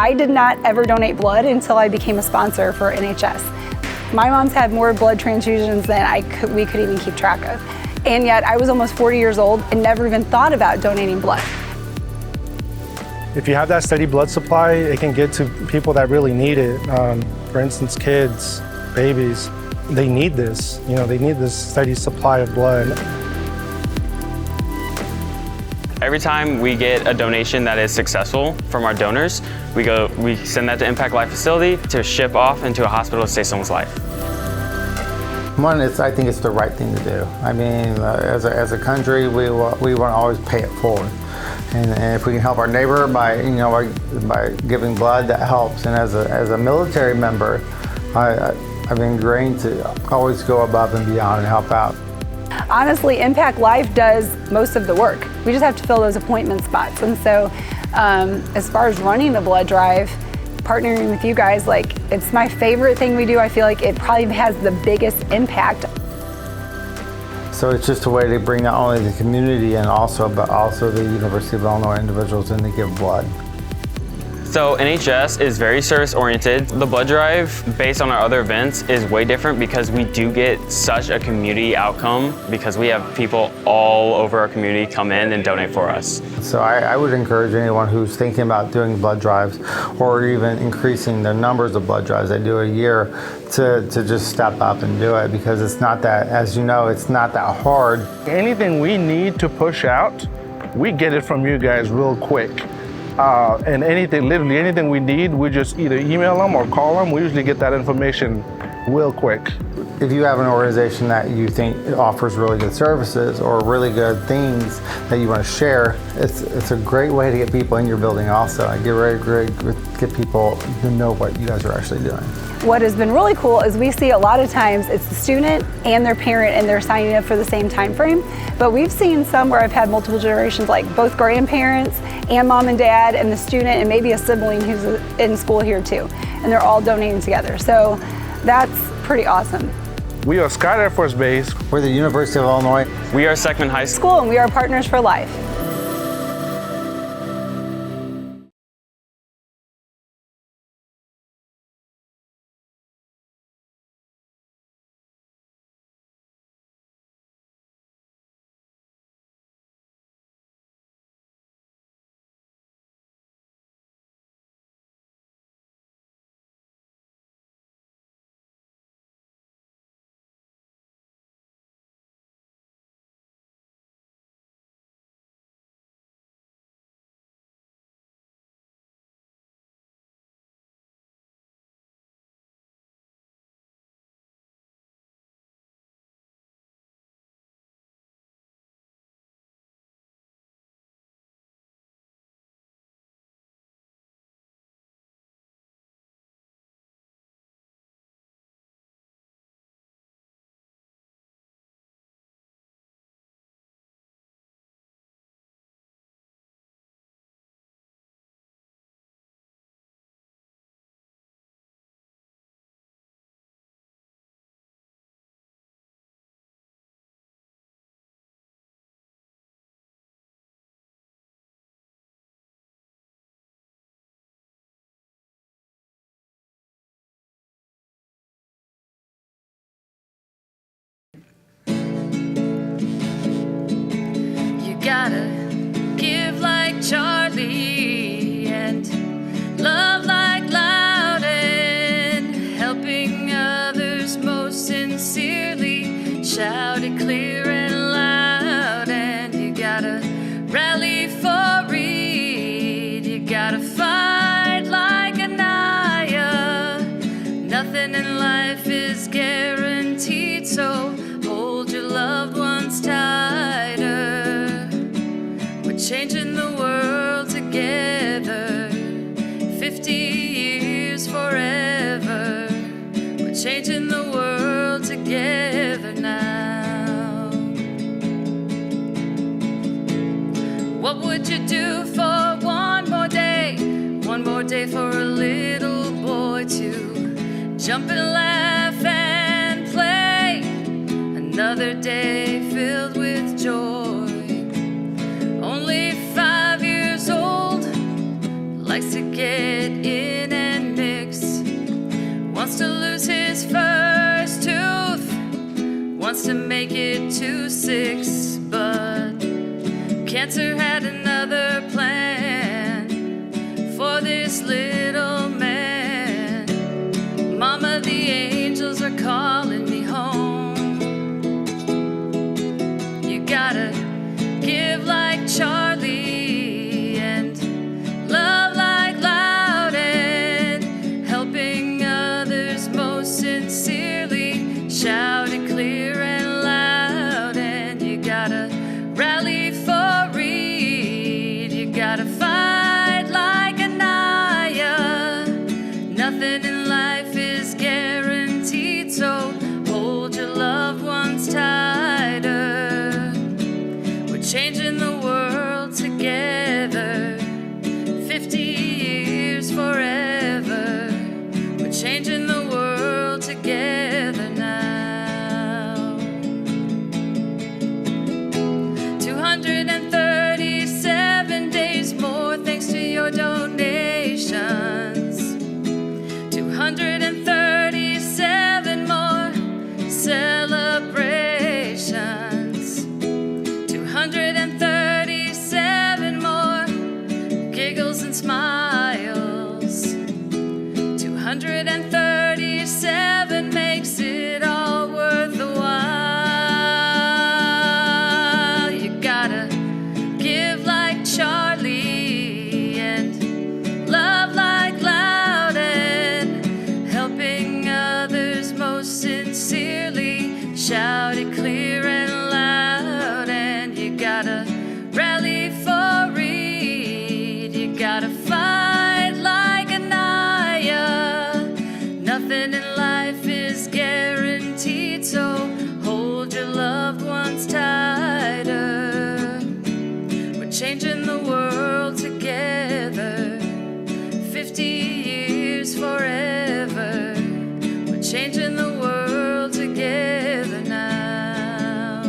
I did not ever donate blood until I became a sponsor for NHS. My mom's had more blood transfusions than we could even keep track of. And yet I was almost 40 years old and never even thought about donating blood. If you have that steady blood supply, it can get to people that really need it. For instance, kids, babies, they need this. You know, they need this steady supply of blood. Every time we get a donation that is successful from our donors, we send that to ImpactLife facility to ship off into a hospital to save someone's life. One, I think it's the right thing to do. I mean, as a country, we want to always pay it forward. And if we can help our neighbor by giving blood, that helps. And as a military member, I've been ingrained to always go above and beyond and help out. Honestly, ImpactLife does most of the work. We just have to fill those appointment spots. And so as far as running the blood drive, partnering with you guys, it's my favorite thing we do. I feel like it probably has the biggest impact. So it's just a way to bring not only the community in but also the University of Illinois individuals in to give blood. So NHS is very service oriented. The blood drive, based on our other events, is way different because we do get such a community outcome because we have people all over our community come in and donate for us. So I would encourage anyone who's thinking about doing blood drives or even increasing the numbers of blood drives they do a year to just step up and do it, because it's not that, as you know, it's not that hard. Anything we need to push out, we get it from you guys real quick. And literally anything we need, we just either email them or call them. We usually get that information real quick. If you have an organization that you think offers really good services or really good things that you want to share, it's a great way to get people in your building also. I get people to know what you guys are actually doing. What has been really cool is we see a lot of times it's the student and their parent and they're signing up for the same time frame. But we've seen some where I've had multiple generations, like both grandparents and mom and dad and the student and maybe a sibling who's in school here too. And they're all donating together. So that's pretty awesome. We are Scott Air Force Base. We're the University of Illinois. We are Seckman High School. And we are Partners for Life. Gotta give like Charlie and love like Loudon, helping others most sincerely, shout it clear and loud. And you gotta rally for Reed, you gotta fight like Anaya. Nothing in life is guaranteed, so hold your loved ones tighter. Changing the world together, 50 years forever. We're changing the world together now. What would you do for one more day? One more day for a little boy to jump and laugh and play. Another day filled with joy. Only 5 years old, likes to get in wants to make it to 6, but cancer had another plan for this little man. Mama, the angels are calling me home. You gotta give like Charlie and love like Loudon, helping others most sincerely, shout it clear and loud. And you gotta rally for Reed, you gotta fight like Anaya. Nothing in life is guaranteed, so hold your loved ones tighter. We're changing the world together, 50 years forever. We're changing the world together now. 237 days more thanks to your donations. 237 more celebrations. 237 more giggles and smiles. 237 makes it all worth the while. You gotta give like Charlie and love like Loudon, helping others most sincerely, shout it clear and loud. And you gotta rally for Reed, you gotta fight like Anaya. Nothing in life is guaranteed, so hold your loved ones tighter. We're changing the world together, 50 years forever. We're changing the world together now.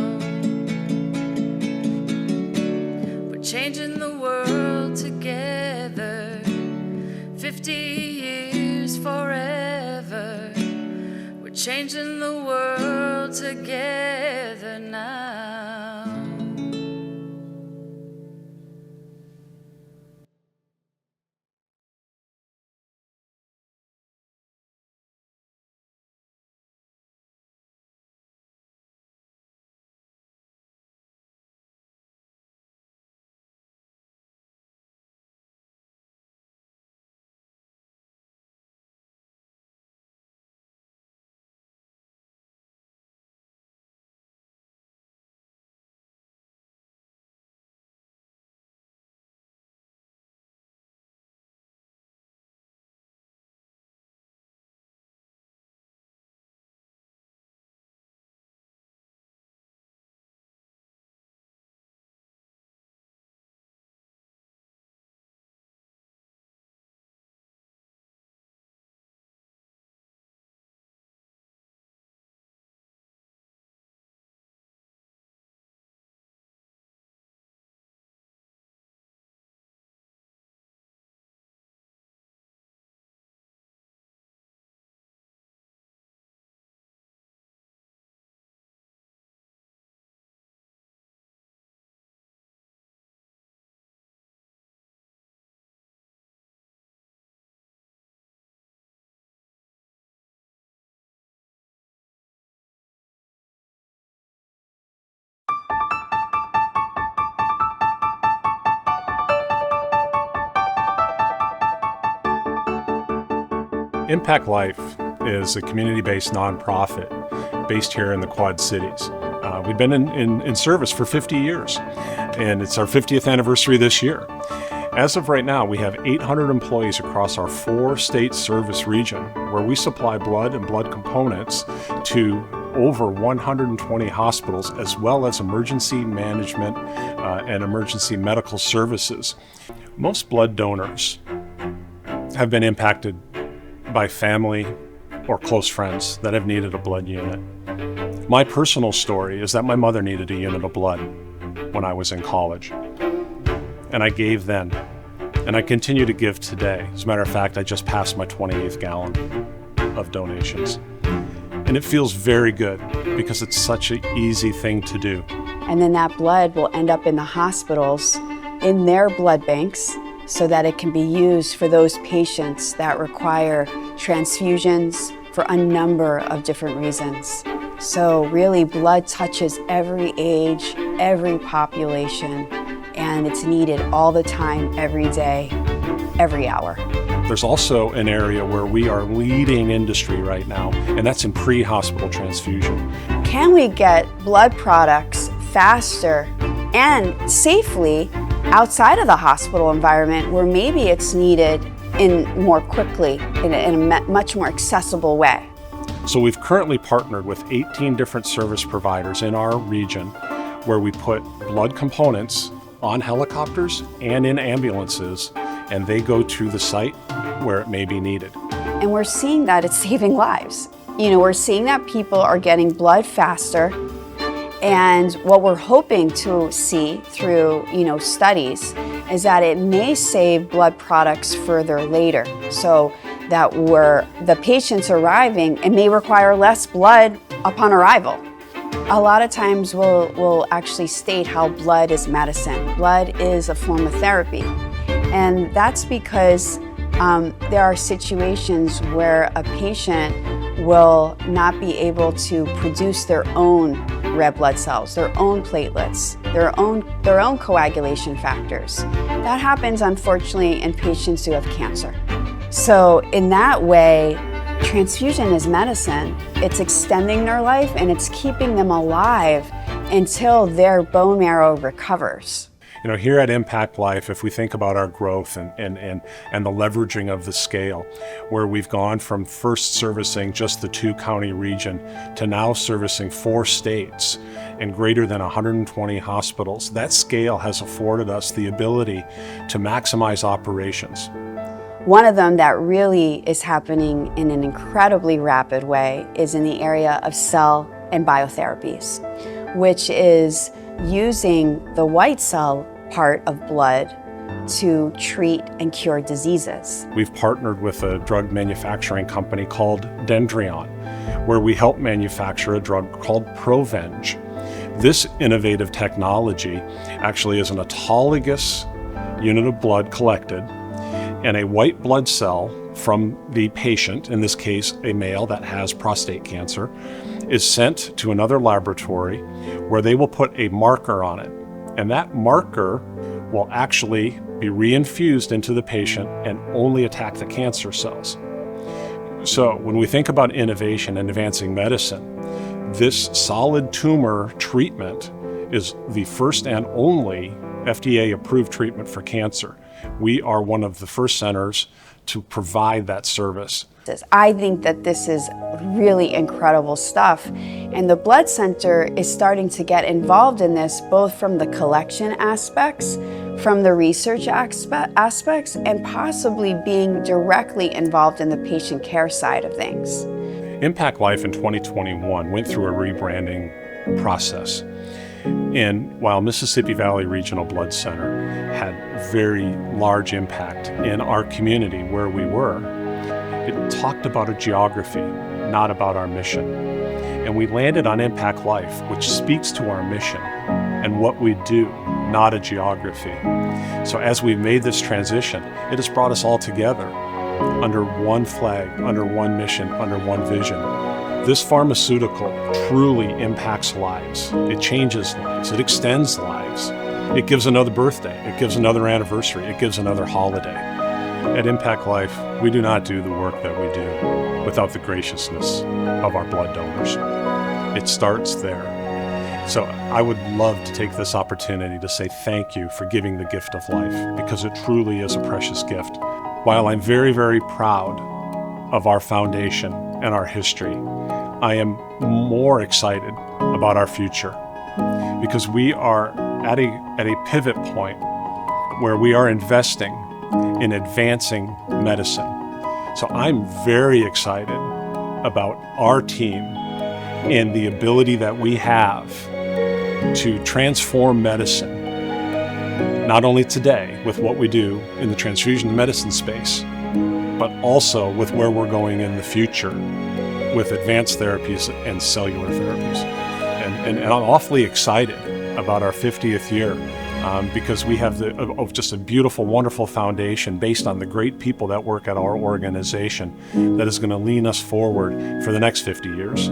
We're changing the world together, 50 years forever. We're changing the world together now. ImpactLife is a community-based nonprofit based here in the Quad Cities. We've been in service for 50 years, and it's our 50th anniversary this year. As of right now, we have 800 employees across our 4-state service region, where we supply blood and blood components to over 120 hospitals, as well as emergency management and emergency medical services. Most blood donors have been impacted by family or close friends that have needed a blood unit. My personal story is that my mother needed a unit of blood when I was in college, and I gave then, and I continue to give today. As a matter of fact, I just passed my 28th gallon of donations. And it feels very good because it's such an easy thing to do. And then that blood will end up in the hospitals, in their blood banks, so that it can be used for those patients that require transfusions for a number of different reasons. So really, blood touches every age, every population, and it's needed all the time, every day, every hour. There's also an area where we are leading industry right now, and that's in pre-hospital transfusion. Can we get blood products faster and safely outside of the hospital environment where maybe it's needed in more quickly, in a much more accessible way? So we've currently partnered with 18 different service providers in our region where we put blood components on helicopters and in ambulances, and they go to the site where it may be needed. And we're seeing that it's saving lives. We're seeing that people are getting blood faster. And what we're hoping to see through, studies is that it may save blood products further later. So that where the patient's arriving, it may require less blood upon arrival. A lot of times we'll actually state how blood is medicine. Blood is a form of therapy. And that's because there are situations where a patient will not be able to produce their own red blood cells, their own platelets, their own coagulation factors. That happens, unfortunately, in patients who have cancer. So in that way, transfusion is medicine. It's extending their life and it's keeping them alive until their bone marrow recovers. Here at ImpactLife, if we think about our growth and the leveraging of the scale, where we've gone from first servicing just the 2-county region to now servicing 4 states and greater than 120 hospitals, that scale has afforded us the ability to maximize operations. One of them that really is happening in an incredibly rapid way is in the area of cell and biotherapies, which is using the white cell part of blood to treat and cure diseases. We've partnered with a drug manufacturing company called Dendreon, where we help manufacture a drug called Provenge. This innovative technology actually is an autologous unit of blood collected, and a white blood cell from the patient, in this case a male that has prostate cancer, is sent to another laboratory where they will put a marker on it. And that marker will actually be reinfused into the patient and only attack the cancer cells. So when we think about innovation and advancing medicine, this solid tumor treatment is the first and only FDA-approved treatment for cancer. We are one of the first centers to provide that service. I think that this is really incredible stuff, and the Blood Center is starting to get involved in this, both from the collection aspects, from the research aspects, and possibly being directly involved in the patient care side of things. ImpactLife in 2021 went through a rebranding process. And while Mississippi Valley Regional Blood Center had very large impact in our community where we were, it talked about a geography, not about our mission. And we landed on ImpactLife, which speaks to our mission and what we do, not a geography. So as we've made this transition, it has brought us all together under one flag, under one mission, under one vision. This pharmaceutical truly impacts lives. It changes lives. It extends lives. It gives another birthday. It gives another anniversary. It gives another holiday. At ImpactLife, we do not do the work that we do without the graciousness of our blood donors. It starts there. So I would love to take this opportunity to say thank you for giving the gift of life, because it truly is a precious gift. While I'm very, very proud of our foundation and our history, I am more excited about our future, because we are at a pivot point where we are investing in advancing medicine. So I'm very excited about our team and the ability that we have to transform medicine, not only today with what we do in the transfusion medicine space, but also with where we're going in the future with advanced therapies and cellular therapies. And I'm awfully excited about our 50th year because we have just a beautiful, wonderful foundation based on the great people that work at our organization that is going to lean us forward for the next 50 years.